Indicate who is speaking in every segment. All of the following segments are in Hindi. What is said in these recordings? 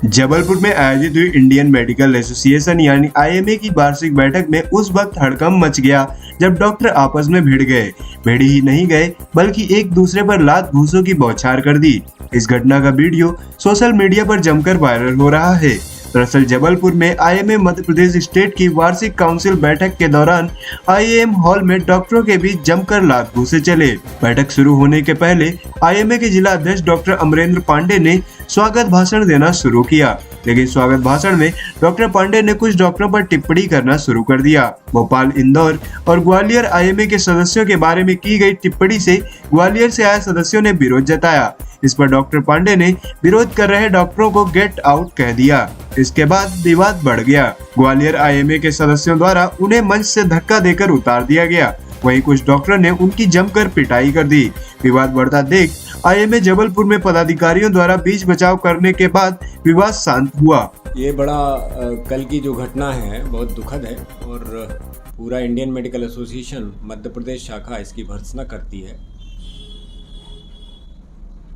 Speaker 1: जबलपुर में आयोजित हुई इंडियन मेडिकल एसोसिएशन यानी आईएमए की वार्षिक बैठक में उस वक्त हड़कंप मच गया जब डॉक्टर आपस में भिड़ गए। भिड़ ही नहीं गए बल्कि एक दूसरे पर लात घूंसों की बौछार कर दी। इस घटना का वीडियो सोशल मीडिया पर जमकर वायरल हो रहा है। दरअसल जबलपुर में आईएमए मध्य प्रदेश स्टेट की वार्षिक काउंसिल बैठक के दौरान आईएम हॉल में डॉक्टरों के बीच जमकर लात घूंसे चले। बैठक शुरू होने के पहले आईएमए के जिला अध्यक्ष डॉक्टर अमरेंद्र पांडे ने स्वागत भाषण देना शुरू किया, लेकिन स्वागत भाषण में डॉक्टर पांडे ने कुछ डॉक्टरों पर टिप्पणी करना शुरू कर दिया। भोपाल, इंदौर और ग्वालियर आईएमए के सदस्यों के बारे में की गई टिप्पणी से ग्वालियर से आए सदस्यों ने विरोध जताया। इस पर डॉक्टर पांडे ने विरोध कर रहे डॉक्टरों को गेट आउट कह दिया। इसके बाद विवाद बढ़ गया। ग्वालियर आईएमए के सदस्यों द्वारा उन्हें मंच से धक्का देकर उतार दिया गया। वहीं कुछ डॉक्टरों ने उनकी जमकर पिटाई कर दी। विवाद बढ़ता देख आईएमए जबलपुर में पदाधिकारियों द्वारा बीच बचाव करने के बाद विवाद शांत हुआ।
Speaker 2: ये बड़ा कल की जो घटना है बहुत दुखद है और पूरा Indian medical association Madhya Pradesh शाखा इसकी भर्त्सना करती है।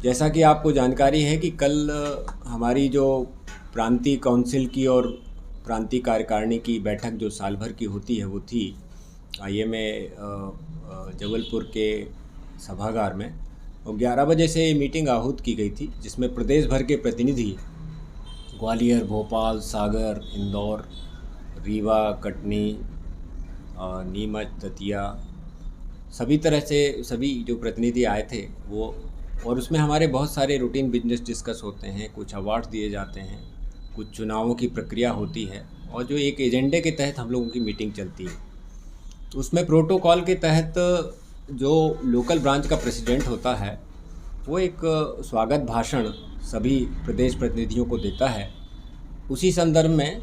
Speaker 2: जैसा कि आपको जानकारी है कि कल हमारी जो प्रांतीय काउंसिल की और प्रांतीय कार्यकारिणी की बैठक जो साल भर की होती है वो थी आईएमए जबलपुर के सभागार में, और 11 बजे से मीटिंग आहूत की गई थी, जिसमें प्रदेश भर के प्रतिनिधि ग्वालियर, भोपाल, सागर, इंदौर, रीवा, कटनी, नीमच, दतिया, सभी तरह से सभी जो प्रतिनिधि आए थे वो, और उसमें हमारे बहुत सारे रूटीन बिजनेस डिस्कस होते हैं, कुछ अवार्ड्स दिए जाते हैं, कुछ चुनावों की प्रक्रिया होती है और जो एक एजेंडे के तहत हम लोगों की मीटिंग चलती है। तो उसमें प्रोटोकॉल के तहत जो लोकल ब्रांच का प्रेसिडेंट होता है वो एक स्वागत भाषण सभी प्रदेश प्रतिनिधियों को देता है। उसी संदर्भ में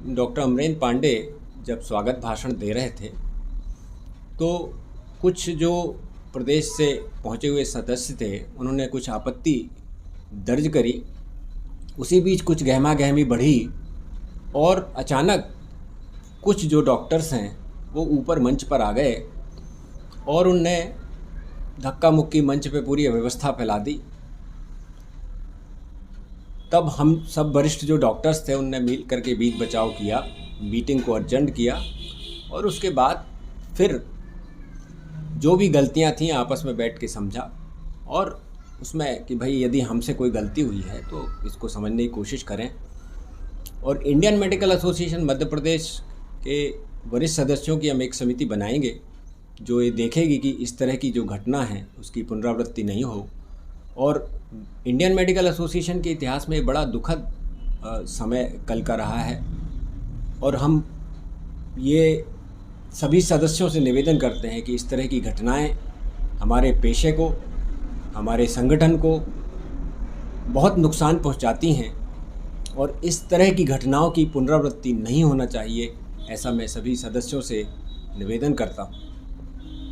Speaker 2: डॉक्टर अमरेंद्र पांडे जब स्वागत भाषण दे रहे थे तो कुछ जो प्रदेश से पहुंचे हुए सदस्य थे उन्होंने कुछ आपत्ति दर्ज करी। उसी बीच कुछ गहमा गहमी बढ़ी और अचानक कुछ जो डॉक्टर्स हैं वो ऊपर मंच पर आ गए और उनने धक्का मुक्की मंच पे पूरी अव्यवस्था फैला दी। तब हम सब वरिष्ठ जो डॉक्टर्स थे उनने मिल करके बीच बचाव किया, मीटिंग को अर्जेंट किया और उसके बाद फिर जो भी गलतियां थीं आपस में बैठ के समझा और उसमें कि भाई यदि हमसे कोई गलती हुई है तो इसको समझने की कोशिश करें। और Indian medical association Madhya Pradesh के वरिष्ठ सदस्यों की हम एक समिति बनाएंगे जो ये देखेगी कि इस तरह की जो घटना है उसकी पुनरावृत्ति नहीं हो। और इंडियन मेडिकल एसोसिएशन के इतिहास में बड़ा दुखद समय कल का रहा है और हम ये सभी सदस्यों से निवेदन करते हैं कि इस तरह की घटनाएं हमारे पेशे को, हमारे संगठन को बहुत नुकसान पहुंचाती हैं और इस तरह की घटनाओं की पुनरावृत्ति नहीं होना चाहिए, ऐसा मैं सभी सदस्यों से निवेदन करता हूं।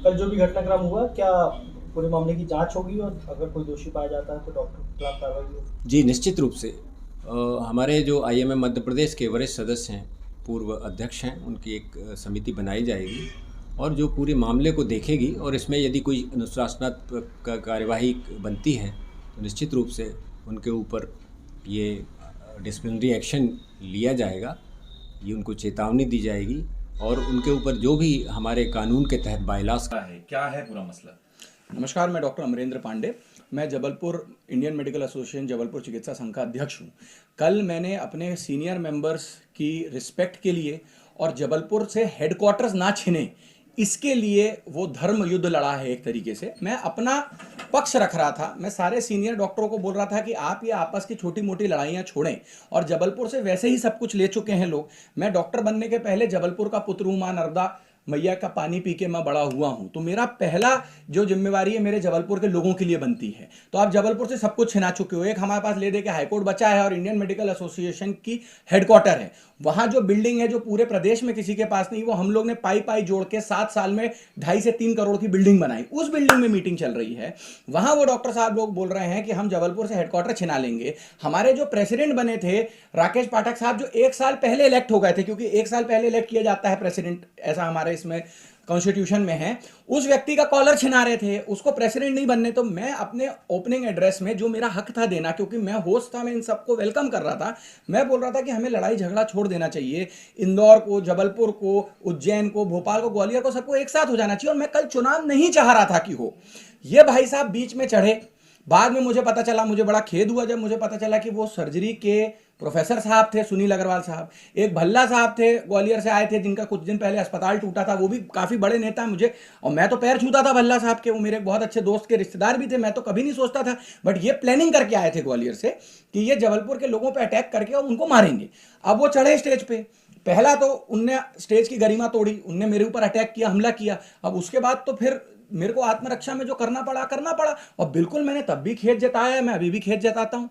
Speaker 3: कल जो भी घटनाक्रम हुआ, क्या पूरे मामले की जांच होगी और अगर कोई दोषी पाया जाता है तो डॉक्टर के खिलाफ कार्रवाई होगी?
Speaker 2: जी निश्चित रूप से हमारे जो आईएमए मध्य प्रदेश के वरिष्ठ सदस्य हैं, पूर्व अध्यक्ष हैं, उनकी एक समिति बनाई जाएगी और जो पूरे मामले को देखेगी और इसमें यदि कोई अनुशासनात्मक कार्यवाही बनती है तो निश्चित रूप से उनके ऊपर ये डिसिप्लिनरी एक्शन लिया जाएगा, ये उनको चेतावनी दी जाएगी और उनके ऊपर जो भी हमारे कानून के तहत बायलास
Speaker 4: का है, क्या है पूरा मसला?
Speaker 5: नमस्कार, मैं डॉक्टर अमरेंद्र पांडे, मैं Jabalpur Indian medical association Jabalpur चिकित्सा संघ का अध्यक्ष हूँ। कल मैंने अपने सीनियर मेंबर्स की रिस्पेक्ट के लिए और जबलपुर से हेडक्वार्टर्स ना छिने इसके लिए वो धर्म युद्ध लड़ा है। एक तरीके से मैं अपना पक्ष रख रहा था। मैं सारे सीनियर डॉक्टरों को बोल रहा था कि आप ये आपस की छोटी मोटी लड़ाइयाँ छोड़ें और जबलपुर से वैसे ही सब कुछ ले चुके हैं लोग। मैं डॉक्टर बनने के पहले जबलपुर का पुत्र हूँ, माँ नर्मदा मैया का पानी पी के मैं बड़ा हुआ हूं, तो मेरा पहला जो जिम्मेवारी है मेरे जबलपुर के लोगों के लिए बनती है। तो आप जबलपुर से सब कुछ छिना चुके हो। एक हमारे पास ले दे के हाईकोर्ट बचा है और इंडियन मेडिकल एसोसिएशन की हेडक्वार्टर है। वहां जो बिल्डिंग है जो पूरे प्रदेश में किसी के पास नहीं, वो हम लोग ने पाई पाई जोड़ के 7 साल में 2.5 से 3 करोड़ की बिल्डिंग बनाई। उस बिल्डिंग में मीटिंग चल रही है, वहां वो डॉक्टर साहब लोग बोल रहे हैं कि हम जबलपुर से हेडक्वार्टर छिना लेंगे। हमारे जो प्रेसिडेंट बने थे राकेश पाठक साहब, जो 1 साल पहले इलेक्ट हो गए थे, क्योंकि 1 साल पहले इलेक्ट किया जाता है प्रेसिडेंट, ऐसा हमारे इसमें कॉन्स्टिट्यूशन में है, उस व्यक्ति का कॉलर छिना रहे थे, उसको प्रेसिडेंट नहीं बनने। तो मैं अपने ओपनिंग एड्रेस में जो मेरा हक था देना, क्योंकि मैं होस्ट था, मैं इन सबको वेलकम कर रहा था, मैं बोल रहा था कि हमें लड़ाई झगड़ा छोड़ देना चाहिए। इंदौर को, जबलपुर को, उज्जैन को, भोपाल को, ग्वालियर को, सबको एक साथ हो जाना चाहिए। और मैं कल चुनाव नहीं चाह रहा था कि हो। ये भाई साहब बीच में चढ़े। बाद में मुझे पता चला, मुझे बड़ा खेद हुआ जब मुझे पता चला कि वो सर्जरी के प्रोफेसर साहब थे, सुनील अग्रवाल साहब। एक भल्ला साहब थे, ग्वालियर से आए थे, जिनका कुछ दिन पहले अस्पताल टूटा था, वो भी काफ़ी बड़े नेता हैं मुझे, और मैं तो पैर छूता था भल्ला साहब के, वो मेरे बहुत अच्छे दोस्त के रिश्तेदार भी थे, मैं तो कभी नहीं सोचता था। बट ये प्लानिंग करके आए थे ग्वालियर से कि ये जबलपुर के लोगों पर अटैक करके और उनको मारेंगे। अब वो चढ़े स्टेज पे, पहला तो उनने स्टेज की गरिमा तोड़ी, उनने मेरे ऊपर अटैक किया, हमला किया। अब उसके बाद तो फिर मेरे को आत्मरक्षा में जो करना पड़ा, और बिल्कुल मैंने तब भी खेद जताया, मैं अभी भी खेद जताता हूं